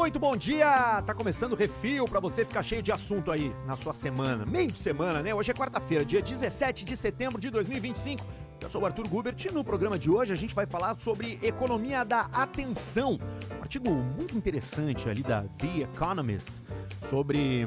Muito bom dia! Tá começando o Refil pra você ficar cheio de assunto aí na sua semana. Meio de semana, né? Hoje é quarta-feira, dia 17 de setembro de 2025. Eu sou o Arthur Gubert e no programa de hoje a gente vai falar sobre economia da atenção. Um artigo muito interessante ali da The Economist sobre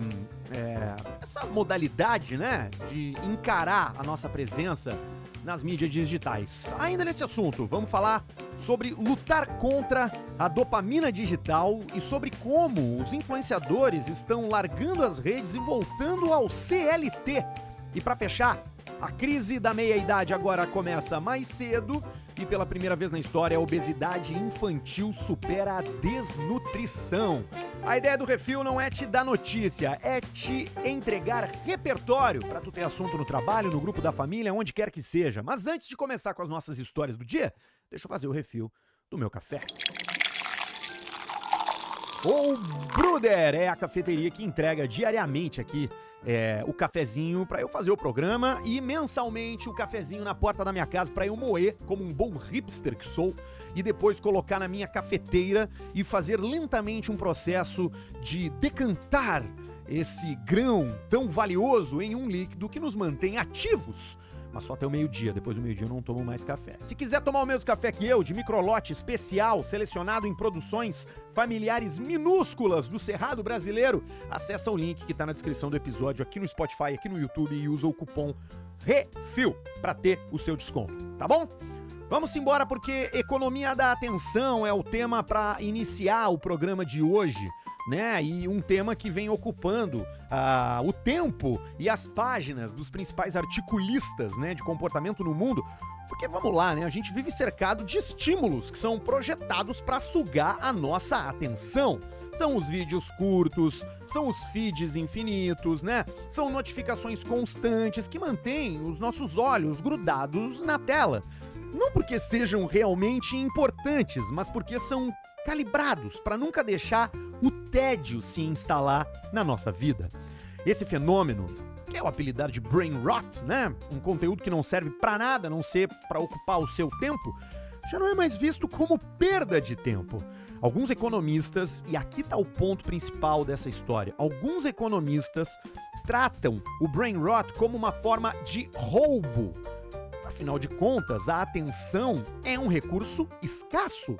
essa modalidade, né? De encarar a nossa presença nas mídias digitais. Ainda nesse assunto, vamos falar sobre lutar contra a dopamina digital e sobre como os influenciadores estão largando as redes e voltando ao CLT. E para fechar, a crise da meia-idade agora começa mais cedo e pela primeira vez na história a obesidade infantil supera a desnutrição. A ideia do Refil não é te dar notícia, é te entregar repertório para tu ter assunto no trabalho, no grupo da família, onde quer que seja. Mas antes de começar com as nossas histórias do dia, deixa eu fazer o refil do meu café. O Bruder é a cafeteria que entrega diariamente aqui o cafezinho pra eu fazer o programa e mensalmente o cafezinho na porta da minha casa pra eu moer como um bom hipster que sou e depois colocar na minha cafeteira e fazer lentamente um processo de decantar esse grão tão valioso em um líquido que nos mantém ativos. Mas só até o meio-dia, depois do meio-dia eu não tomo mais café. Se quiser tomar o mesmo café que eu, de microlote especial, selecionado em produções familiares minúsculas do Cerrado Brasileiro, acessa o link que tá na descrição do episódio aqui no Spotify, aqui no YouTube e usa o cupom REFIL pra ter o seu desconto, tá bom? Vamos embora porque economia da atenção é o tema pra iniciar o programa de hoje, né? E um tema que vem ocupando o tempo e as páginas dos principais articulistas, né, de comportamento no mundo. Porque vamos lá, né? A gente vive cercado de estímulos que são projetados para sugar a nossa atenção. São os vídeos curtos, são os feeds infinitos, né? São notificações constantes que mantêm os nossos olhos grudados na tela. Não porque sejam realmente importantes, mas porque são calibrados para nunca deixar o tédio se instalar na nossa vida. Esse fenômeno, que é o apelidado de brain rot, né? Um conteúdo que não serve para nada, a não ser para ocupar o seu tempo, já não é mais visto como perda de tempo. Alguns economistas, e aqui tá o ponto principal dessa história, alguns economistas tratam o brain rot como uma forma de roubo. Afinal de contas, a atenção é um recurso escasso.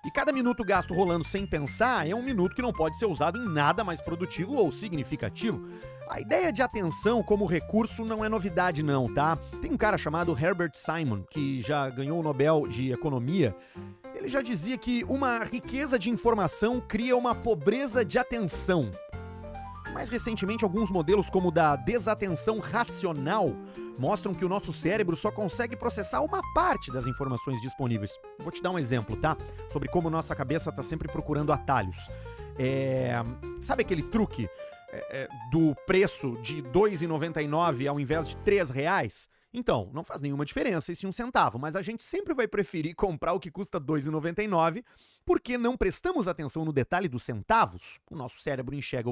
E cada minuto gasto rolando sem pensar é um minuto que não pode ser usado em nada mais produtivo ou significativo. A ideia de atenção como recurso não é novidade não, tá? Tem um cara chamado Herbert Simon, que já ganhou o Nobel de Economia. Ele já dizia que uma riqueza de informação cria uma pobreza de atenção. Mais recentemente, alguns modelos como o da desatenção racional mostram que o nosso cérebro só consegue processar uma parte das informações disponíveis. Vou te dar um exemplo, tá? Sobre como nossa cabeça tá sempre procurando atalhos. Sabe aquele truque do preço de R$ 2,99 ao invés de R$ 3? Então, não faz nenhuma diferença esse 1 centavo, mas a gente sempre vai preferir comprar o que custa R$ 2,99 porque não prestamos atenção no detalhe dos centavos. O nosso cérebro enxerga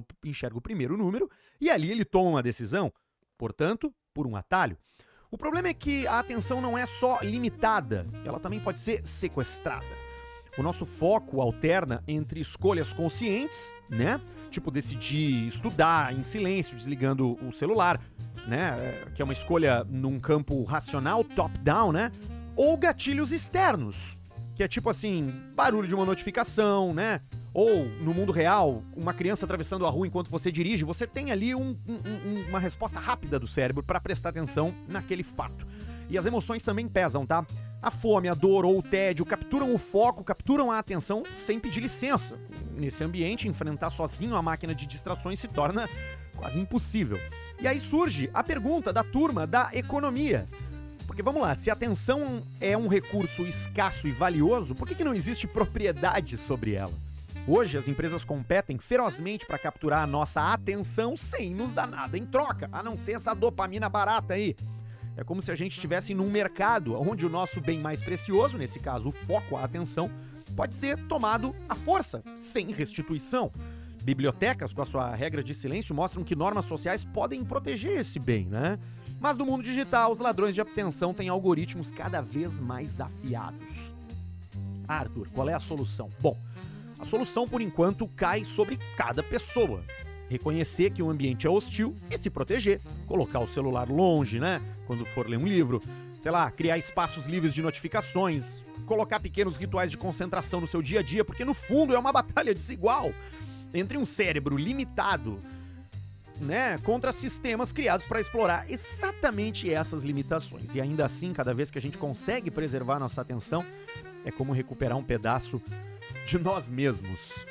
o primeiro número e ali ele toma uma decisão, portanto, por um atalho. O problema é que a atenção não é só limitada, ela também pode ser sequestrada. O nosso foco alterna entre escolhas conscientes, né? Tipo decidir estudar em silêncio, desligando o celular, né? Que é uma escolha num campo racional, top-down, né? Ou gatilhos externos, que é tipo assim, barulho de uma notificação, né? Ou, no mundo real, uma criança atravessando a rua enquanto você dirige, você tem ali uma resposta rápida do cérebro para prestar atenção naquele fato. E as emoções também pesam, tá? A fome, a dor ou o tédio capturam o foco, capturam a atenção sem pedir licença. Nesse ambiente, enfrentar sozinho a máquina de distrações se torna quase impossível. E aí surge a pergunta da turma da economia. Porque vamos lá, se a atenção é um recurso escasso e valioso, por que não existe propriedade sobre ela? Hoje, as empresas competem ferozmente para capturar a nossa atenção sem nos dar nada em troca, a não ser essa dopamina barata aí. É como se a gente estivesse num mercado onde o nosso bem mais precioso, nesse caso o foco, a atenção, pode ser tomado à força, sem restituição. Bibliotecas, com a sua regra de silêncio, mostram que normas sociais podem proteger esse bem, né? Mas no mundo digital, os ladrões de atenção têm algoritmos cada vez mais afiados. Arthur, qual é a solução? Bom, A solução, por enquanto, cai sobre cada pessoa. Reconhecer que o ambiente é hostil e se proteger. Colocar o celular longe, né? Quando for ler um livro. Sei lá, criar espaços livres de notificações. Colocar pequenos rituais de concentração no seu dia a dia, porque no fundo é uma batalha desigual entre um cérebro limitado, né, contra sistemas criados para explorar exatamente essas limitações. E ainda assim, cada vez que a gente consegue preservar nossa atenção, é como recuperar um pedaço de nós mesmos.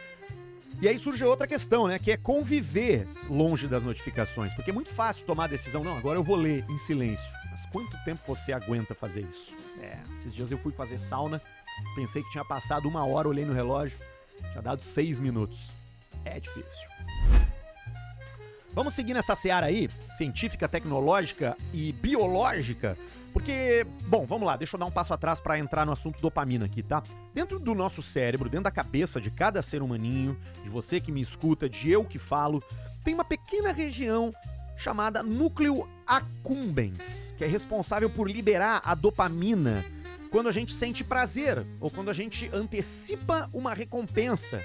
E aí surge outra questão, né, que é conviver longe das notificações, porque é muito fácil tomar a decisão, não, agora eu vou ler em silêncio. Mas quanto tempo você aguenta fazer isso? Esses dias eu fui fazer sauna, pensei que tinha passado 1 hora, olhei no relógio, tinha dado 6 minutos. É difícil. Vamos seguir nessa seara aí, científica, tecnológica e biológica, porque, bom, vamos lá, deixa eu dar um passo atrás para entrar no assunto dopamina aqui, tá? Dentro do nosso cérebro, dentro da cabeça de cada ser humaninho, de você que me escuta, de eu que falo, tem uma pequena região chamada núcleo accumbens, que é responsável por liberar a dopamina quando a gente sente prazer ou quando a gente antecipa uma recompensa.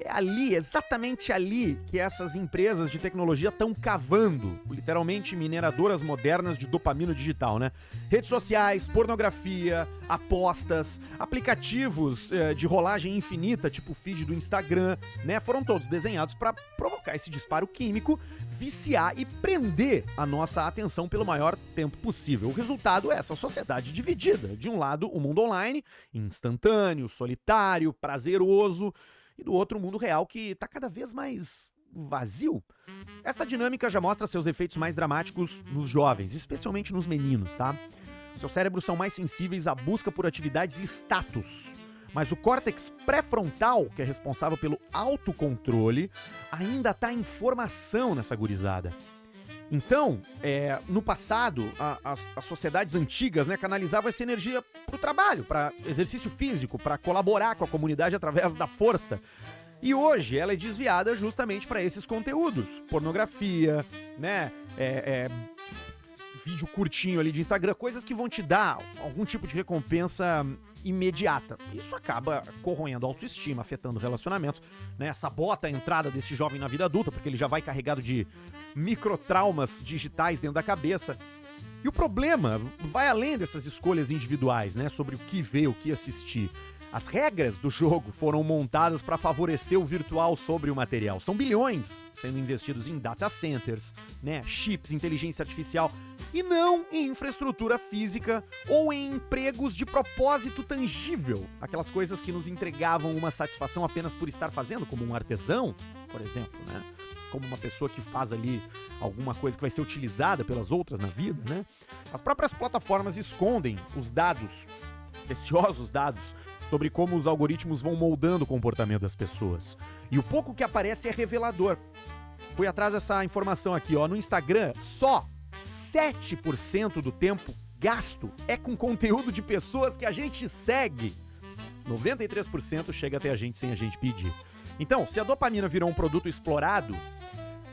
É ali, exatamente ali, que essas empresas de tecnologia estão cavando, literalmente mineradoras modernas de dopamina digital, né? Redes sociais, pornografia, apostas, aplicativos de rolagem infinita, tipo o feed do Instagram, né? Foram todos desenhados para provocar esse disparo químico, viciar e prender a nossa atenção pelo maior tempo possível. O resultado é essa sociedade dividida. De um lado, o mundo online, instantâneo, solitário, prazeroso, e do outro, o mundo real que tá cada vez mais vazio. Essa dinâmica já mostra seus efeitos mais dramáticos nos jovens, especialmente nos meninos, tá? Seus cérebros são mais sensíveis à busca por atividades e status. Mas o córtex pré-frontal, que é responsável pelo autocontrole, ainda tá em formação nessa gurizada. Então, no passado, as sociedades antigas, né, canalizavam essa energia pro trabalho, para exercício físico, para colaborar com a comunidade através da força. E hoje ela é desviada justamente para esses conteúdos. Pornografia, né, vídeo curtinho ali de Instagram, coisas que vão te dar algum tipo de recompensa imediata. Isso acaba corroendo a autoestima, afetando relacionamentos, né? Sabota a entrada desse jovem na vida adulta, porque ele já vai carregado de microtraumas digitais dentro da cabeça. E o problema vai além dessas escolhas individuais, né? Sobre o que ver, o que assistir. As regras do jogo foram montadas para favorecer o virtual sobre o material. São bilhões sendo investidos em data centers, né, chips, inteligência artificial, e não em infraestrutura física ou em empregos de propósito tangível. Aquelas coisas que nos entregavam uma satisfação apenas por estar fazendo, como um artesão, por exemplo, né? Como uma pessoa que faz ali alguma coisa que vai ser utilizada pelas outras na vida, né? As próprias plataformas escondem os dados, preciosos dados, sobre como os algoritmos vão moldando o comportamento das pessoas. E o pouco que aparece é revelador. Fui atrás dessa informação aqui, ó. No Instagram, só 7% do tempo gasto é com conteúdo de pessoas que a gente segue. 93% chega até a gente sem a gente pedir. Então, se a dopamina virou um produto explorado,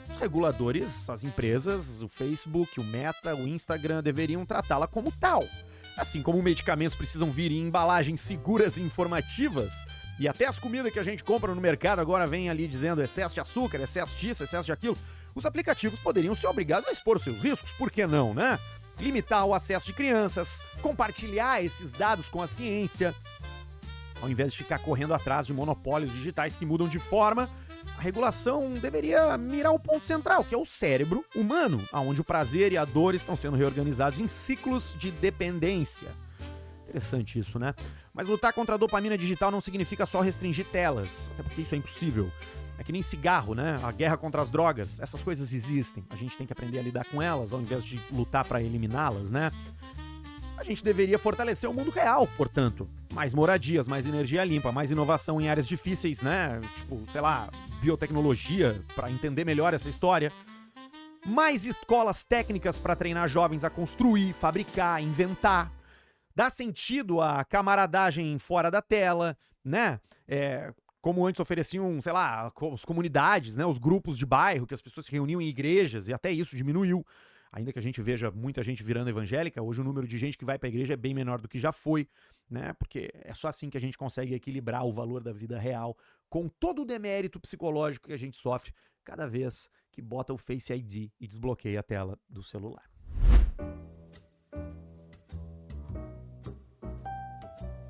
os reguladores, as empresas, o Facebook, o Meta, o Instagram deveriam tratá-la como tal. Assim como medicamentos precisam vir em embalagens seguras e informativas, e até as comidas que a gente compra no mercado agora vem ali dizendo excesso de açúcar, excesso disso, excesso de aquilo, os aplicativos poderiam ser obrigados a expor os seus riscos, por que não, né? Limitar o acesso de crianças, compartilhar esses dados com a ciência, ao invés de ficar correndo atrás de monopólios digitais que mudam de forma. A regulação deveria mirar o ponto central, que é o cérebro humano, onde o prazer e a dor estão sendo reorganizados em ciclos de dependência. Interessante isso, né? Mas lutar contra a dopamina digital não significa só restringir telas, até porque isso é impossível. É que nem cigarro, né? A guerra contra as drogas, essas coisas existem. A gente tem que aprender a lidar com elas, ao invés de lutar para eliminá-las, né? A gente deveria fortalecer o mundo real, portanto. Mais moradias, mais energia limpa, mais inovação em áreas difíceis, né? Tipo, sei lá, biotecnologia, para entender melhor essa história. Mais escolas técnicas para treinar jovens a construir, fabricar, inventar. Dar sentido à camaradagem fora da tela, né? Como antes ofereciam, sei lá, as comunidades, né? Os grupos de bairro, que as pessoas se reuniam em igrejas, e até isso diminuiu. Ainda que a gente veja muita gente virando evangélica, hoje o número de gente que vai para a igreja é bem menor do que já foi, né? Porque é só assim que a gente consegue equilibrar o valor da vida real com todo o demérito psicológico que a gente sofre cada vez que bota o Face ID e desbloqueia a tela do celular.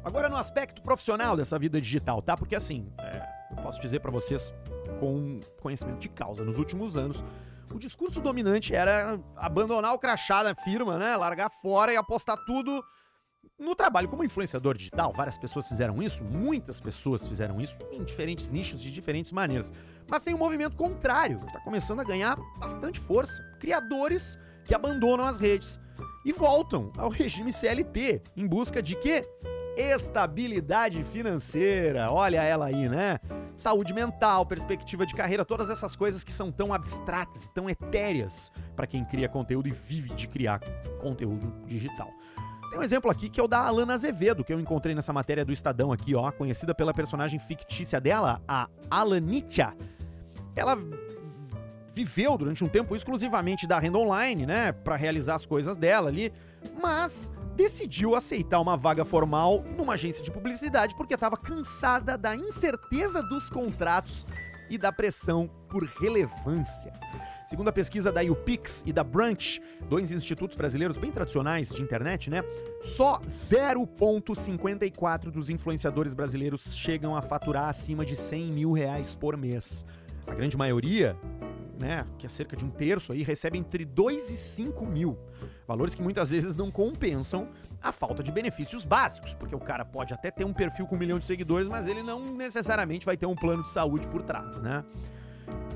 Agora no aspecto profissional dessa vida digital, tá? Porque assim, eu posso dizer pra vocês com conhecimento de causa, nos últimos anos, o discurso dominante era abandonar o crachá da firma, né? Largar fora e apostar tudo no trabalho como influenciador digital. Várias pessoas fizeram isso, muitas pessoas fizeram isso em diferentes nichos, de diferentes maneiras. Mas tem um movimento contrário, que está começando a ganhar bastante força. Criadores que abandonam as redes e voltam ao regime CLT em busca de quê? Estabilidade financeira. Olha ela aí, né? Saúde mental, perspectiva de carreira, todas essas coisas que são tão abstratas e tão etéreas para quem cria conteúdo e vive de criar conteúdo digital. Tem um exemplo aqui que é o da Alana Azevedo, que eu encontrei nessa matéria do Estadão aqui, ó, conhecida pela personagem fictícia dela, a Alanitia. Ela viveu durante um tempo exclusivamente da renda online, né, para realizar as coisas dela ali, mas decidiu aceitar uma vaga formal numa agência de publicidade porque estava cansada da incerteza dos contratos e da pressão por relevância. Segundo a pesquisa da YouPix e da Brunch, dois institutos brasileiros bem tradicionais de internet, né? Só 0,54% dos influenciadores brasileiros chegam a faturar acima de R$100 mil por mês. A grande maioria, né, que é cerca de um terço aí, recebe entre 2 e 5 mil. Valores que muitas vezes não compensam a falta de benefícios básicos, porque o cara pode até ter um perfil com 1 milhão de seguidores, mas ele não necessariamente vai ter um plano de saúde por trás, né?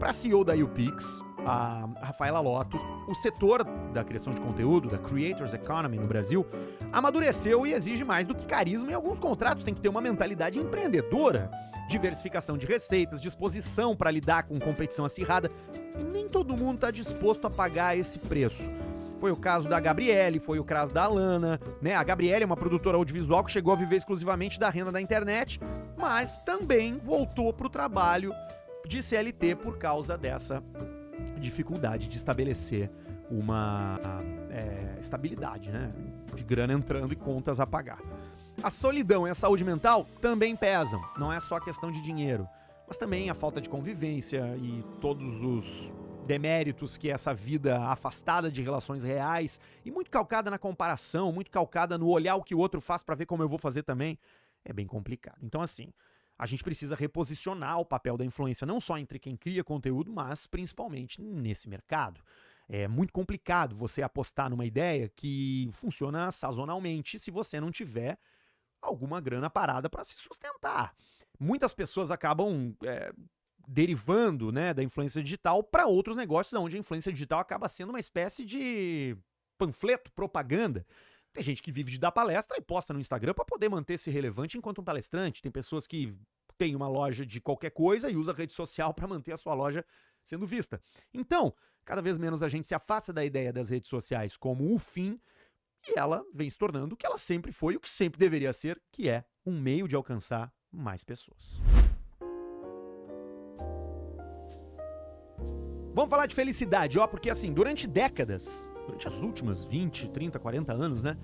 Para a CEO da YouPix, a Rafaela Lotto, o setor da criação de conteúdo, da Creators Economy no Brasil, amadureceu e exige mais do que carisma, e alguns contratos têm que ter uma mentalidade empreendedora, diversificação de receitas, disposição para lidar com competição acirrada, e nem todo mundo está disposto a pagar esse preço. Foi o caso da Gabriele, foi o caso da Alana, né? A Gabriele é uma produtora audiovisual que chegou a viver exclusivamente da renda da internet, mas também voltou para o trabalho de CLT por causa dessa dificuldade de estabelecer uma estabilidade, né? De grana entrando e contas a pagar. A solidão e a saúde mental também pesam, não é só questão de dinheiro, mas também a falta de convivência e todos os deméritos que essa vida afastada de relações reais e muito calcada na comparação, muito calcada no olhar o que o outro faz para ver como eu vou fazer também, é bem complicado. Então assim, a gente precisa reposicionar o papel da influência não só entre quem cria conteúdo, mas principalmente nesse mercado. É muito complicado você apostar numa ideia que funciona sazonalmente se você não tiver alguma grana parada para se sustentar. Muitas pessoas acabam derivando, né, da influência digital para outros negócios, onde a influência digital acaba sendo uma espécie de panfleto, propaganda. Tem gente que vive de dar palestra e posta no Instagram para poder manter-se relevante enquanto um palestrante. Tem pessoas que têm uma loja de qualquer coisa e usa a rede social para manter a sua loja sendo vista. Então, cada vez menos a gente se afasta da ideia das redes sociais como o fim e ela vem se tornando o que ela sempre foi, o que sempre deveria ser, que é um meio de alcançar mais pessoas. Vamos falar de felicidade, ó, porque assim, durante décadas, durante as últimas 20, 30, 40 anos, né,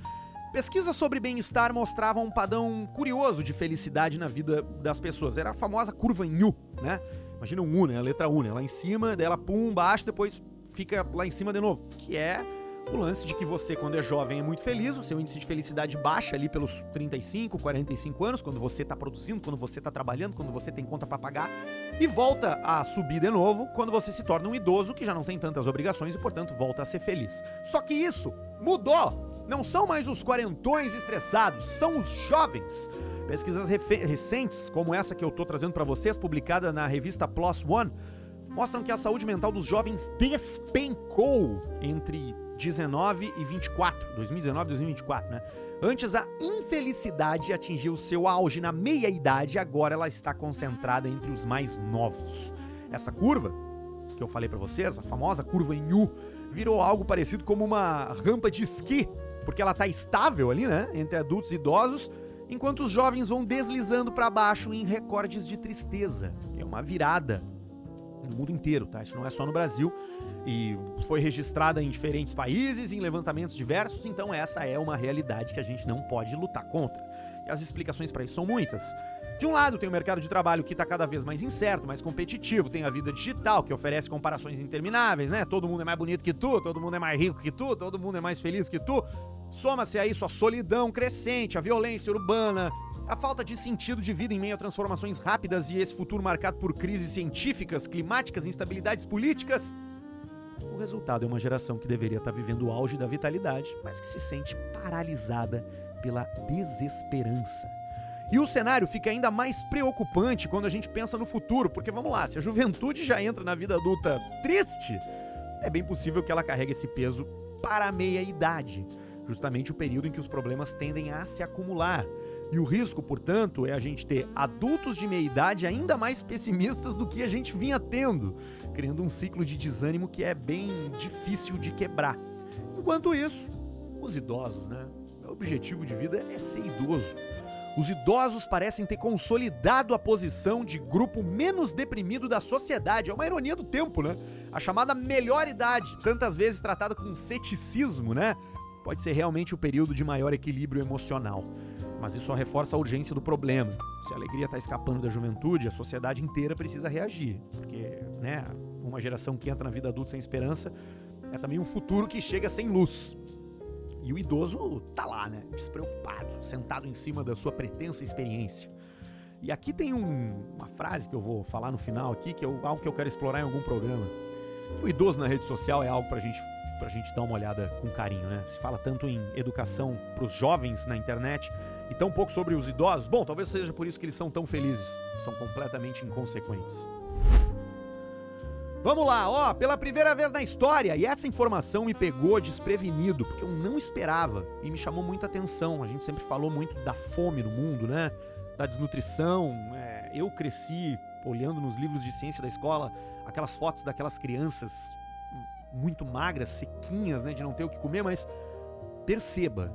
pesquisas sobre bem-estar mostravam um padrão curioso de felicidade na vida das pessoas. Era a famosa curva em U, né? Imagina um U, né? A letra U, né? Lá em cima, dela pum, baixo, depois fica lá em cima de novo. Que é o lance de que você, quando é jovem, é muito feliz, o seu índice de felicidade baixa ali pelos 35, 45 anos, quando você tá produzindo, quando você tá trabalhando, quando você tem conta pra pagar, e volta a subir de novo quando você se torna um idoso que já não tem tantas obrigações e, portanto, volta a ser feliz. Só que isso mudou! Não são mais os quarentões estressados, são os jovens. Pesquisas recentes, como essa que eu tô trazendo pra vocês, publicada na revista PLOS ONE, mostram que a saúde mental dos jovens despencou entre 2019 e 2024, né? Antes a infelicidade atingiu seu auge na meia-idade, agora ela está concentrada entre os mais novos. Essa curva, que eu falei pra vocês, a famosa curva em U, virou algo parecido como uma rampa de esqui, porque ela tá estável ali, né? Entre adultos e idosos, enquanto os jovens vão deslizando pra baixo em recordes de tristeza. É uma virada no mundo inteiro, tá? Isso não é só no Brasil e foi registrada em diferentes países, em levantamentos diversos, então essa é uma realidade que a gente não pode lutar contra. E as explicações para isso são muitas. De um lado, tem o mercado de trabalho que está cada vez mais incerto, mais competitivo, tem a vida digital, que oferece comparações intermináveis, né? Todo mundo é mais bonito que tu, todo mundo é mais rico que tu, todo mundo é mais feliz que tu. Soma-se a isso a solidão crescente, a violência urbana, a falta de sentido de vida em meio a transformações rápidas e esse futuro marcado por crises científicas, climáticas, instabilidades políticas. O resultado é uma geração que deveria estar vivendo o auge da vitalidade, mas que se sente paralisada pela desesperança. E o cenário fica ainda mais preocupante quando a gente pensa no futuro, porque vamos lá, se a juventude já entra na vida adulta triste, é bem possível que ela carregue esse peso para a meia-idade, justamente o período em que os problemas tendem a se acumular. E o risco, portanto, é a gente ter adultos de meia-idade ainda mais pessimistas do que a gente vinha tendo, criando um ciclo de desânimo que é bem difícil de quebrar. Enquanto isso, os idosos, né? O objetivo de vida é ser idoso. Os idosos parecem ter consolidado a posição de grupo menos deprimido da sociedade. É uma ironia do tempo, né? A chamada melhor idade, tantas vezes tratada com ceticismo, né? Pode ser realmente o período de maior equilíbrio emocional. Mas isso só reforça a urgência do problema. Se a alegria está escapando da juventude, a sociedade inteira precisa reagir. Porque, né, uma geração que entra na vida adulta sem esperança é também um futuro que chega sem luz. E o idoso tá lá, né, despreocupado, sentado em cima da sua pretensa experiência. E aqui tem uma frase que eu vou falar no final aqui, que é algo que eu quero explorar em algum programa. Que o idoso na rede social é algo pra gente dar uma olhada com carinho, né? Se fala tanto em educação pros jovens na internet e tão pouco sobre os idosos. Bom, talvez seja por isso que eles são tão felizes. São completamente inconsequentes. Vamos lá, pela primeira vez na história, e essa informação me pegou desprevenido, porque eu não esperava e me chamou muita atenção. A gente sempre falou muito da fome no mundo, né? Da desnutrição. Eu cresci olhando nos livros de ciência da escola aquelas fotos daquelas crianças muito magras, sequinhas, né? De não ter o que comer, mas perceba,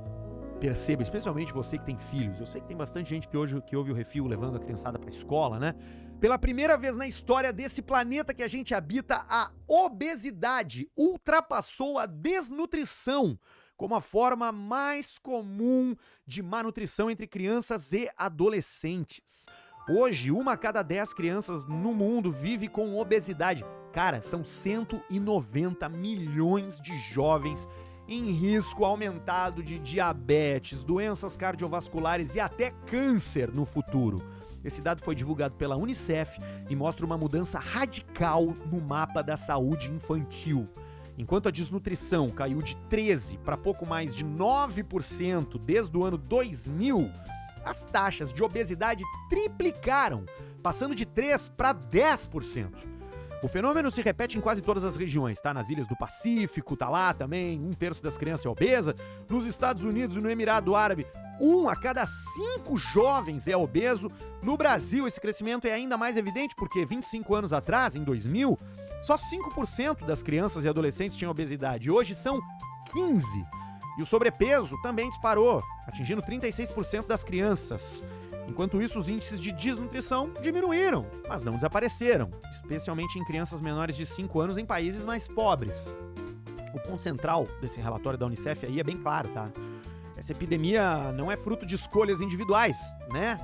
especialmente você que tem filhos. Eu sei que tem bastante gente que ouve o Refil levando a criançada pra escola, né? Pela primeira vez na história desse planeta que a gente habita, a obesidade ultrapassou a desnutrição como a forma mais comum de má nutrição entre crianças e adolescentes. Hoje, 1 a cada 10 crianças no mundo vive com obesidade. Cara, são 190 milhões de jovens em risco aumentado de diabetes, doenças cardiovasculares e até câncer no futuro. Esse dado foi divulgado pela Unicef e mostra uma mudança radical no mapa da saúde infantil. Enquanto a desnutrição caiu de 13% para pouco mais de 9% desde o ano 2000, as taxas de obesidade triplicaram, passando de 3% para 10%. O fenômeno se repete em quase todas as regiões, tá? Nas ilhas do Pacífico, tá lá também, 1/3 das crianças é obesa. Nos Estados Unidos e no Emirado Árabe, 1 a cada 5 jovens é obeso. No Brasil, esse crescimento é ainda mais evidente porque 25 anos atrás, em 2000, só 5% das crianças e adolescentes tinham obesidade. Hoje são 15%. E o sobrepeso também disparou, atingindo 36% das crianças. Enquanto isso, os índices de desnutrição diminuíram, mas não desapareceram, especialmente em crianças menores de 5 anos em países mais pobres. O ponto central desse relatório da Unicef aí é bem claro, tá? Essa epidemia não é fruto de escolhas individuais, né?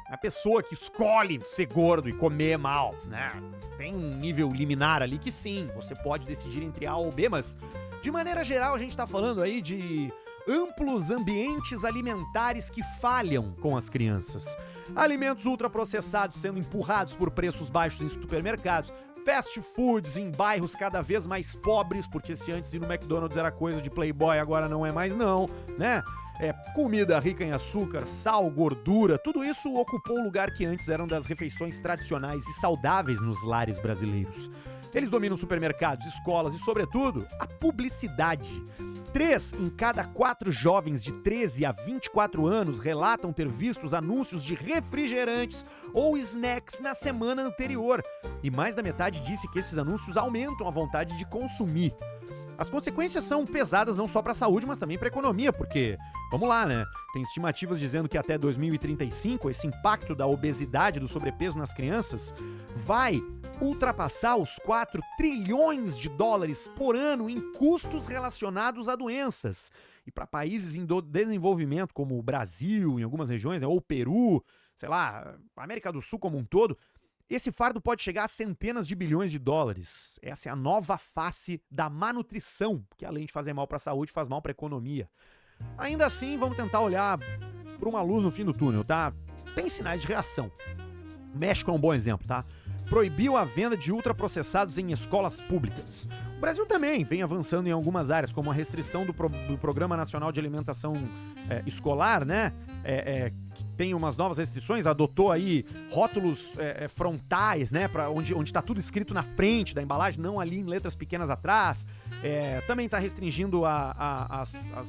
A pessoa que escolhe ser gordo e comer mal, né? Tem um nível liminar ali que sim, você pode decidir entre A ou B, mas de maneira geral a gente tá falando aí de amplos ambientes alimentares que falham com as crianças. Alimentos ultraprocessados sendo empurrados por preços baixos em supermercados, fast foods em bairros cada vez mais pobres, porque se antes ir no McDonald's era coisa de playboy, agora não é mais não, né? Comida rica em açúcar, sal, gordura, tudo isso ocupou o lugar que antes eram das refeições tradicionais e saudáveis nos lares brasileiros. Eles dominam supermercados, escolas e, sobretudo, a publicidade. 3 em cada 4 jovens de 13 a 24 anos relatam ter visto os anúncios de refrigerantes ou snacks na semana anterior. E mais da metade disse que esses anúncios aumentam a vontade de consumir. As consequências são pesadas não só para a saúde, mas também para a economia, porque, vamos lá, né? Tem estimativas dizendo que até 2035 esse impacto da obesidade, do sobrepeso nas crianças, vai ultrapassar os 4 trilhões de dólares por ano em custos relacionados a doenças. E para países em desenvolvimento, como o Brasil, em algumas regiões, né, ou o Peru, sei lá, a América do Sul como um todo, esse fardo pode chegar a centenas de bilhões de dólares. Essa é a nova face da malnutrição, que além de fazer mal para a saúde, faz mal para a economia. Ainda assim, vamos tentar olhar por uma luz no fim do túnel, tá? Tem sinais de reação. México é um bom exemplo, tá? Proibiu a venda de ultraprocessados em escolas públicas. O Brasil também vem avançando em algumas áreas, como a restrição do Programa Nacional de Alimentação Escolar, né? Que tem umas novas restrições, adotou aí rótulos frontais, né? Onde tá tudo escrito na frente da embalagem, não ali em letras pequenas atrás. Também tá restringindo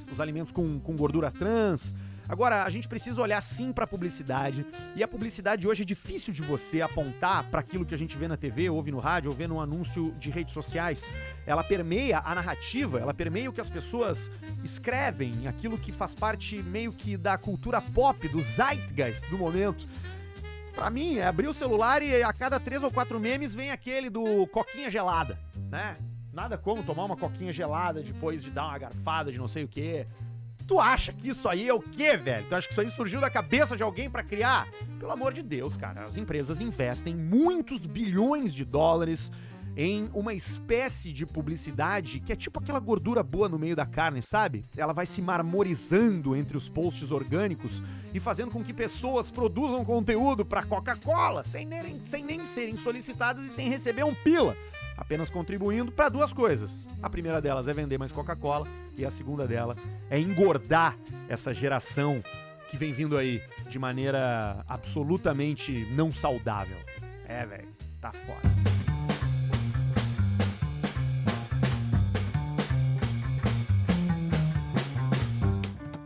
os alimentos com gordura trans. Agora, a gente precisa olhar sim pra publicidade, e a publicidade hoje é difícil de você apontar pra aquilo que a gente vê na TV, ouve no rádio, ou vê no anúncio de redes sociais. Ela permeia a narrativa, ela permeia o que as pessoas escrevem, aquilo que faz parte meio que da cultura pop, do zeitgeist do momento. Pra mim, é abrir o celular e a cada 3 ou 4 memes vem aquele do coquinha gelada, né? Nada como tomar uma coquinha gelada depois de dar uma garfada de não sei o quê. Tu acha que isso aí é o quê, velho? Tu acha que isso aí surgiu da cabeça de alguém pra criar? Pelo amor de Deus, cara. As empresas investem muitos bilhões de dólares em uma espécie de publicidade que é tipo aquela gordura boa no meio da carne, sabe? Ela vai se marmorizando entre os posts orgânicos e fazendo com que pessoas produzam conteúdo pra Coca-Cola sem nem serem solicitadas e sem receber um pila. Apenas contribuindo para 2 coisas. A primeira delas é vender mais Coca-Cola e a segunda dela é engordar essa geração que vem vindo aí de maneira absolutamente não saudável. Velho, tá foda.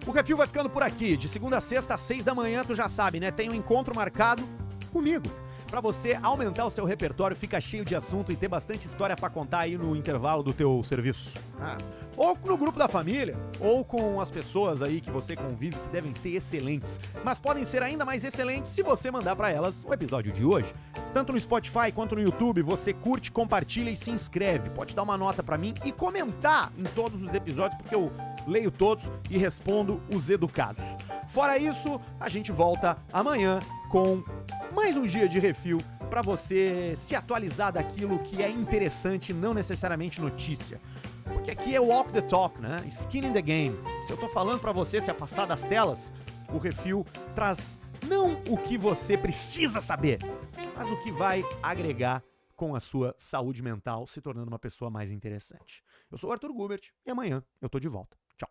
O Refil vai ficando por aqui. De segunda a sexta às 6 da manhã, tu já sabe, né? Tem um encontro marcado comigo. Pra você aumentar o seu repertório, ficar cheio de assunto e ter bastante história pra contar aí no intervalo do teu serviço. Ou no grupo da família, ou com as pessoas aí que você convive, que devem ser excelentes, mas podem ser ainda mais excelentes se você mandar pra elas o episódio de hoje. Tanto no Spotify quanto no YouTube, você curte, compartilha e se inscreve. Pode dar uma nota pra mim e comentar em todos os episódios, porque eu leio todos e respondo os educados. Fora isso, a gente volta amanhã com mais um dia de refil para você se atualizar daquilo que é interessante, não necessariamente notícia. Porque aqui é walk the talk, né? Skin in the game. Se eu tô falando para você se afastar das telas, o refil traz não o que você precisa saber, mas o que vai agregar com a sua saúde mental, se tornando uma pessoa mais interessante. Eu sou o Arthur Gubert e amanhã eu tô de volta. Tchau.